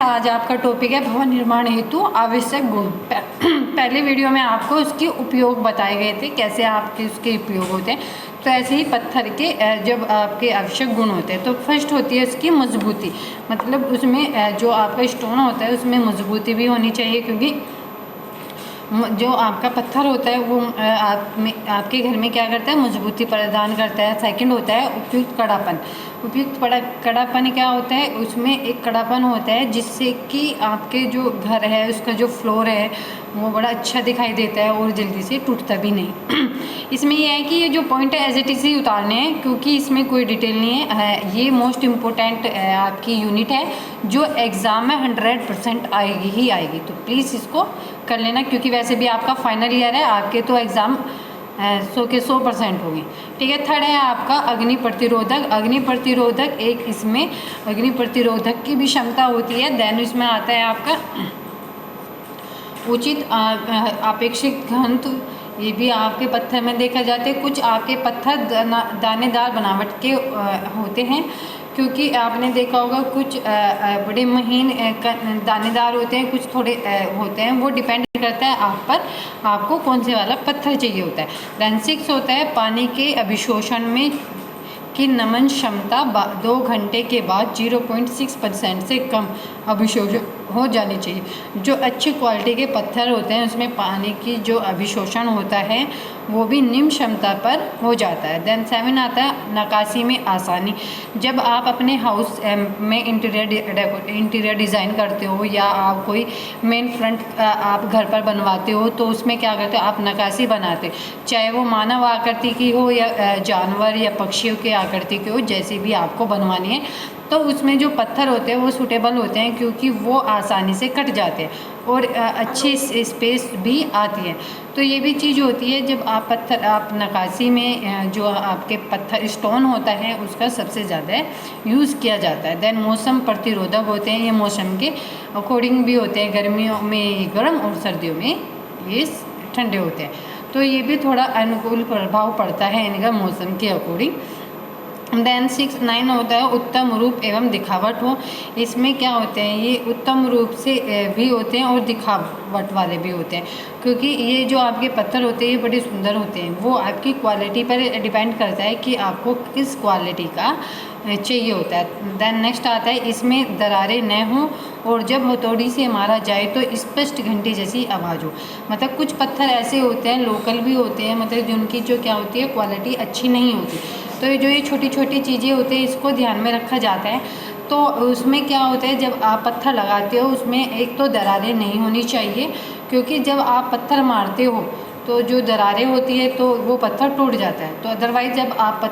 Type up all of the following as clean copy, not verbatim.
आज आपका टॉपिक है भवन निर्माण हेतु आवश्यक गुण। पहले वीडियो में आपको उसके उपयोग बताए गए थे, कैसे आपके उसके उपयोग होते हैं। तो ऐसे ही पत्थर के जब आपके आवश्यक गुण होते हैं तो फर्स्ट होती है उसकी मजबूती। मतलब उसमें जो आपका स्टोन होता है उसमें मजबूती भी होनी चाहिए, क्योंकि जो आपका पत्थर होता है वो आपके घर में क्या करता है, मजबूती प्रदान करता है। सेकंड होता है उपयुक्त कड़ापन। उपयुक्त कड़ापन क्या होता है, उसमें एक कड़ापन होता है जिससे कि आपके जो घर है उसका जो फ्लोर है वो बड़ा अच्छा दिखाई देता है और जल्दी से टूटता भी नहीं। इसमें यह है कि ये जो पॉइंट है एज इट इज़ ही उतारने हैं, क्योंकि इसमें कोई डिटेल नहीं है। ये मोस्ट इम्पोर्टेंट आपकी यूनिट है जो एग्ज़ाम में 100% आएगी ही आएगी। तो प्लीज़ इसको कर लेना, क्योंकि वैसे भी आपका फाइनल ईयर है, आपके तो एग्ज़ाम 100% होंगे। ठीक है। थर्ड है आपका अग्नि प्रतिरोधक। अग्नि प्रतिरोधक एक इसमें अग्नि प्रतिरोधक की भी क्षमता होती है। देन इसमें आता है आपका उचित अपेक्षित घनत्व। ये भी आपके पत्थर में देखा जाते हैं। कुछ आपके पत्थर दानेदार बनावट के होते हैं, क्योंकि आपने देखा होगा कुछ बड़े महीन दानेदार होते हैं, कुछ थोड़े होते हैं। वो डिपेंड करता है आप पर, आपको कौन से वाला पत्थर चाहिए होता है। देन 6 होता है पानी के अभिशोषण में की नमन क्षमता 2 घंटे के बाद 0.6% से कम अभिशोषण हो जानी चाहिए। जो अच्छी क्वालिटी के पत्थर होते हैं उसमें पानी की जो अभिशोषण होता है वो भी निम्न क्षमता पर हो जाता है। देन 7 आता है नक्काशी में आसानी। जब आप अपने हाउस में इंटीरियर डिज़ाइन करते हो या आप कोई मेन फ्रंट आप घर पर बनवाते हो तो उसमें क्या करते हो, आप नक्काशी बनाते हो, चाहे वो मानव आकृति की हो या जानवर या पक्षियों की आकृति की हो, जैसी भी आपको बनवानी है। तो उसमें जो पत्थर होते हैं वो सूटेबल होते हैं, क्योंकि वो आसानी से कट जाते हैं और अच्छी स्पेस भी आती है। तो ये भी चीज़ होती है जब आप नक्काशी में जो आपके पत्थर स्टोन होता है उसका सबसे ज़्यादा यूज़ किया जाता है। देन मौसम प्रतिरोधक होते हैं। ये मौसम के अकॉर्डिंग भी होते हैं, गर्मियों में गर्म और सर्दियों में ये ठंडे होते हैं। तो ये भी थोड़ा अनुकूल प्रभाव पड़ता है इनका मौसम के अकॉर्डिंग। देन 9 होता है उत्तम रूप एवं दिखावट हो। इसमें क्या होते हैं, ये उत्तम रूप से भी होते हैं और दिखावट वाले भी होते हैं, क्योंकि ये जो आपके पत्थर होते हैं ये बड़े सुंदर होते हैं। वो आपकी क्वालिटी पर डिपेंड करता है कि आपको किस क्वालिटी का चाहिए होता है। देन नेक्स्ट आता है इसमें दरारें न हों और जब हथौड़ी से मारा जाए तो स्पष्ट घंटी जैसी आवाज़ हो। मतलब कुछ पत्थर ऐसे होते हैं, लोकल भी होते हैं, मतलब जिनकी जो क्या होती है क्वालिटी अच्छी नहीं होती। तो ये छोटी छोटी चीज़ें होती हैं इसको ध्यान में रखा जाता है। तो उसमें क्या होता है, जब आप पत्थर लगाते हो उसमें एक तो दरारें नहीं होनी चाहिए, क्योंकि जब आप पत्थर मारते हो तो जो दरारें होती है तो वो पत्थर टूट जाता है। तो अदरवाइज़ जब आप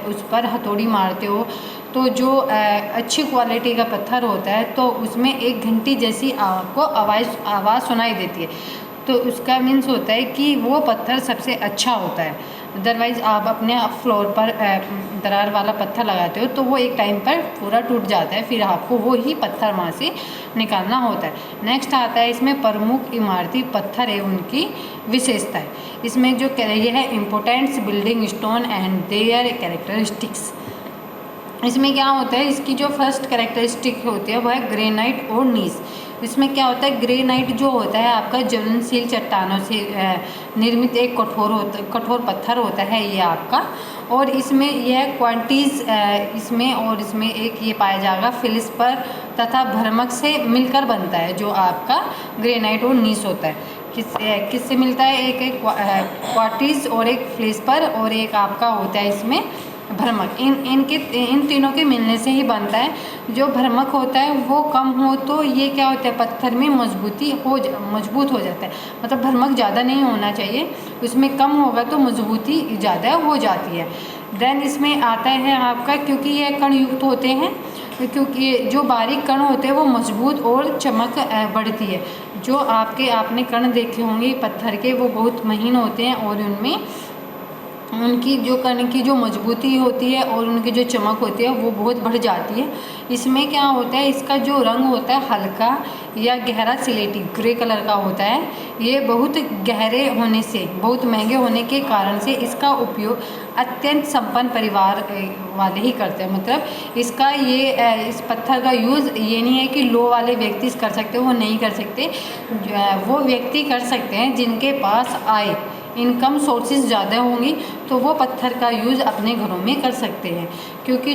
उस पर हथौड़ी मारते हो तो जो अच्छी क्वालिटी का पत्थर होता है तो उसमें एक घंटी जैसी आपको आवाज़ सुनाई देती है। तो उसका मीन्स होता है कि वो पत्थर सबसे अच्छा होता है। अदरवाइज़ आप अपने फ्लोर पर दरार वाला पत्थर लगाते हो तो वो एक टाइम पर पूरा टूट जाता है, फिर आपको वो ही पत्थर वहाँ से निकालना होता है। नेक्स्ट आता है इसमें प्रमुख इमारती पत्थर है उनकी विशेषताएं। इसमें जो ये है importance building stone and there characteristics. इसमें क्या होता है, इसकी जो फर्स्ट कैरेक्टरिस्टिक होती है वह है ग्रेनाइट और नीस। इसमें क्या होता है, ग्रेनाइट जो होता है आपका ज्वलनशील चट्टानों से निर्मित एक कठोर पत्थर होता है ये आपका। और इसमें यह क्वांटीज इसमें एक ये पाया जाएगा फिलिस्पर तथा भ्रमक से मिलकर बनता है। जो आपका ग्रेनाइट और नीस होता है किससे मिलता है, एक क्वार्टीज और एक फिलिस्पर और एक आपका होता है इसमें भ्रमक। इन तीनों के मिलने से ही बनता है। जो भ्रमक होता है वो कम हो तो ये क्या होता है, पत्थर में मजबूत हो जाता है। मतलब भ्रमक ज़्यादा नहीं होना चाहिए, उसमें कम होगा तो मजबूती ज़्यादा हो जाती है। देन इसमें आता है आपका, क्योंकि ये कण युक्त होते हैं, क्योंकि जो बारीक कण होते हैं वो मजबूत और चमक बढ़ती है। जो आपने कण देखे होंगे पत्थर के वो बहुत महीन होते हैं और उनमें उनकी जो कण की जो मजबूती होती है और उनकी जो चमक होती है वो बहुत बढ़ जाती है। इसमें क्या होता है, इसका जो रंग होता है हल्का या गहरा सिलेटी ग्रे कलर का होता है। ये बहुत गहरे होने से, बहुत महंगे होने के कारण से इसका उपयोग अत्यंत संपन्न परिवार वाले ही करते हैं। मतलब इसका इस पत्थर का यूज़ ये नहीं है कि लो वाले व्यक्ति कर सकते, वो नहीं कर सकते। वो व्यक्ति कर सकते हैं जिनके पास आय, इनकम सोर्सेज ज़्यादा होंगी, तो वो पत्थर का यूज़ अपने घरों में कर सकते हैं। क्योंकि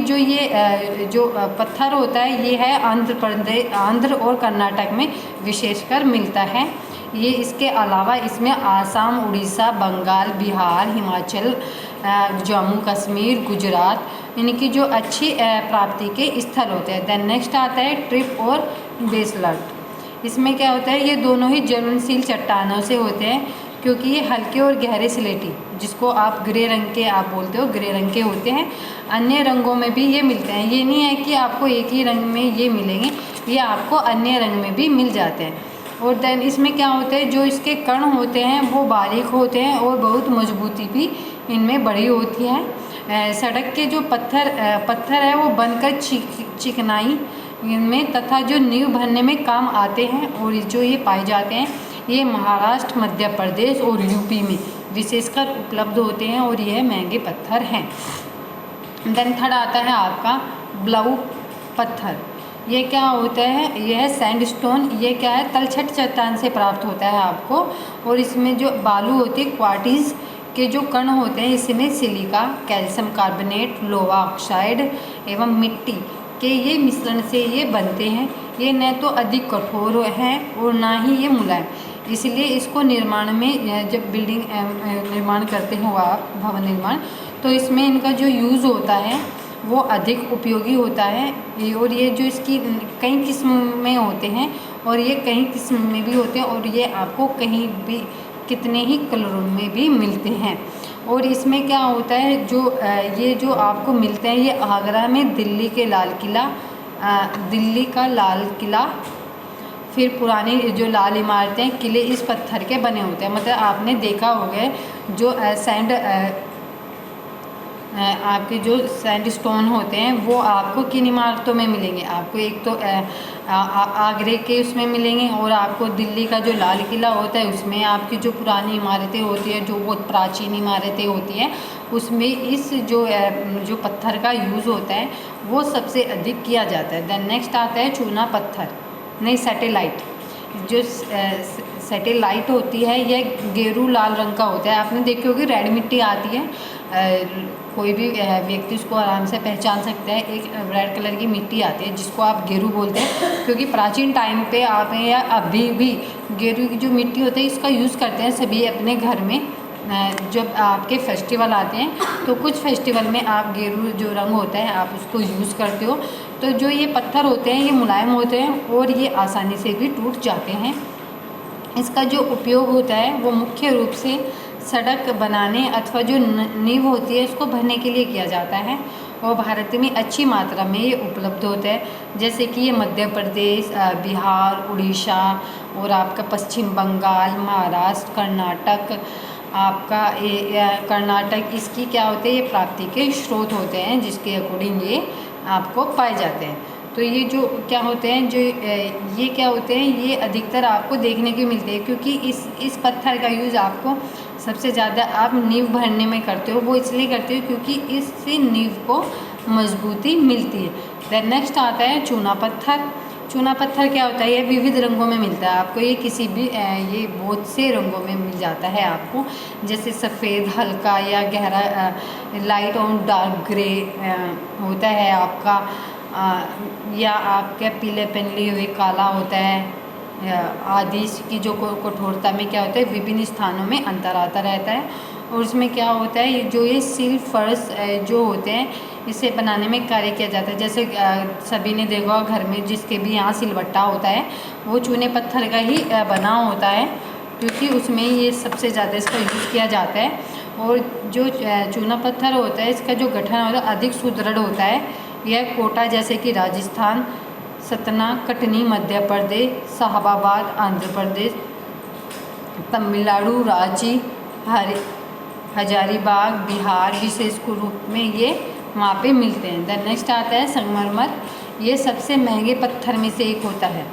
जो पत्थर होता है ये है आंध्र और कर्नाटक में विशेषकर मिलता है। ये इसके अलावा इसमें आसाम, उड़ीसा, बंगाल, बिहार, हिमाचल, जम्मू कश्मीर, गुजरात इनकी जो अच्छी प्राप्ति के स्थल होते हैं। देन नेक्स्ट आता है ट्रिप और बेसल्ट। इसमें क्या होता है, ये दोनों ही ज्वलनशील चट्टानों से होते हैं, क्योंकि ये हल्के और गहरे सिलेटी, जिसको आप ग्रे रंग के आप बोलते हो, ग्रे रंग के होते हैं। अन्य रंगों में भी ये मिलते हैं, ये नहीं है कि आपको एक ही रंग में ये मिलेंगे, ये आपको अन्य रंग में भी मिल जाते हैं। और देन इसमें क्या होता है, जो इसके कण होते हैं वो बारीक होते हैं और बहुत मजबूती भी इनमें बड़ी होती है। सड़क के जो पत्थर है वो बनकर चिकनाई में तथा जो नींव भरने में काम आते हैं, और जो ये पाए जाते हैं ये महाराष्ट्र, मध्य प्रदेश और यूपी में विशेषकर उपलब्ध होते हैं, और यह महंगे पत्थर हैं। देन थर्ड आता है आपका ब्लू पत्थर। ये क्या होता है, यह सैंडस्टोन, ये क्या है, तलछट चट्टान से प्राप्त होता है आपको। और इसमें जो बालू होती है, क्वार्टिज के जो कण होते हैं, इसमें सिलिका, कैल्शियम कार्बोनेट, लोहा ऑक्साइड एवं मिट्टी के ये मिश्रण से ये बनते हैं। ये न तो अधिक कठोर हैं और ना ही ये मुलायम, इसलिए इसको निर्माण में, जब बिल्डिंग निर्माण करते हो आप, भवन निर्माण, तो इसमें इनका जो यूज़ होता है वो अधिक उपयोगी होता है। और ये जो इसकी कई किस्म में होते हैं, और ये कई किस्म में भी होते हैं, और ये आपको कहीं भी कितने ही कलरों में भी मिलते हैं। और इसमें क्या होता है, ये जो आपको मिलते हैं, ये आगरा में दिल्ली का लाल किला, फिर पुरानी जो लाल इमारतें, किले इस पत्थर के बने होते हैं। मतलब आपने देखा होगा जो आपके जो सैंडस्टोन होते हैं वो आपको किन इमारतों में मिलेंगे, आपको एक तो आगरे के उसमें मिलेंगे, और आपको दिल्ली का जो लाल किला होता है उसमें आपकी जो पुरानी इमारतें होती हैं, जो बहुत प्राचीन इमारतें होती हैं, उसमें इस जो पत्थर का यूज़ होता है वो सबसे अधिक किया जाता है। देन नेक्स्ट आता है चूना पत्थर, नहीं सैटेलाइट। जो सैटेलाइट होती है यह गेरू लाल रंग का होता है। आपने देखी होगी रेड मिट्टी आती है, कोई भी व्यक्ति उसको आराम से पहचान सकता है। एक रेड कलर की मिट्टी आती है जिसको आप गेरू बोलते हैं, क्योंकि प्राचीन टाइम पे आप या अभी भी गेरू की जो मिट्टी होती है इसका यूज़ करते हैं सभी अपने घर में। जब आपके फेस्टिवल आते हैं तो कुछ फेस्टिवल में आप गेरू जो रंग होता है आप उसको यूज़ करते हो। तो जो ये पत्थर होते हैं ये मुलायम होते हैं और ये आसानी से भी टूट जाते हैं। इसका जो उपयोग होता है वो मुख्य रूप से सड़क बनाने अथवा जो नींव होती है उसको भरने के लिए किया जाता है, और भारत में अच्छी मात्रा में ये उपलब्ध होता है। जैसे कि ये मध्य प्रदेश, बिहार, उड़ीसा और आपका पश्चिम बंगाल, महाराष्ट्र, कर्नाटक, आपका कर्नाटक, इसकी क्या होते हैं, ये प्राप्ति के स्रोत होते हैं जिसके अकॉर्डिंग ये आपको पाए जाते हैं। तो ये जो क्या होते हैं, ये क्या होते हैं, ये अधिकतर आपको देखने को मिलते हैं, क्योंकि इस पत्थर का यूज़ आपको सबसे ज़्यादा आप नींव भरने में करते हो। वो इसलिए करते हो क्योंकि इससे नींव को मजबूती मिलती है। देन नेक्स्ट आता है चूना पत्थर। चूना पत्थर क्या होता है, ये विविध रंगों में मिलता है आपको। ये किसी भी ये बहुत से रंगों में मिल जाता है आपको, जैसे सफ़ेद, हल्का या गहरा, लाइट और डार्क ग्रे होता है आपका, या आपके पीले पेनली हुए काला होता है आदि। इसकी जो कठोरता में क्या होता है, विभिन्न स्थानों में अंतर आता रहता है। और उसमें क्या होता है, जो ये सिल फर्श जो होते हैं इसे बनाने में कार्य किया जाता है। जैसे सभी ने देखा घर में जिसके भी यहाँ सिलबट्टा होता है वो चूने पत्थर का ही बना होता है, क्योंकि उसमें ये सबसे ज़्यादा इसका यूज़ किया जाता है। और जो चूना पत्थर होता है इसका जो गठन होता है अधिक सुदृढ़ होता है। यह कोटा जैसे कि राजस्थान, सतना, कटनी मध्य प्रदेश, शाहबाद आंध्र प्रदेश, तमिलनाडु, रांची, हजारीबाग बिहार विशेष रूप में ये वहाँ पे मिलते हैं। देन नेक्स्ट आता है संगमरमर। ये सबसे महंगे पत्थर में से एक होता है,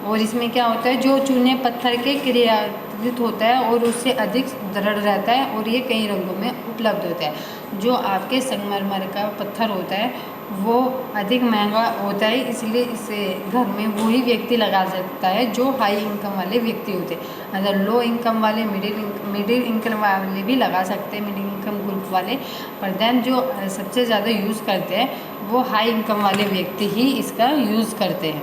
और इसमें क्या होता है, जो चूने पत्थर के क्रियान्वित होता है और उससे अधिक दृढ़ रहता है और ये कई रंगों में उपलब्ध होता है। जो आपके संगमरमर का पत्थर होता है वो अधिक महंगा होता है, इसलिए इसे घर में वही व्यक्ति लगा सकता है जो हाई इनकम वाले व्यक्ति होते हैं। अगर लो इनकम वाले, मिडिल इनकम वाले भी लगा सकते हैं, मिडिल इनकम ग्रुप वाले, पर देन जो सबसे ज़्यादा यूज़ करते हैं वो हाई इनकम वाले व्यक्ति ही इसका यूज़ करते हैं।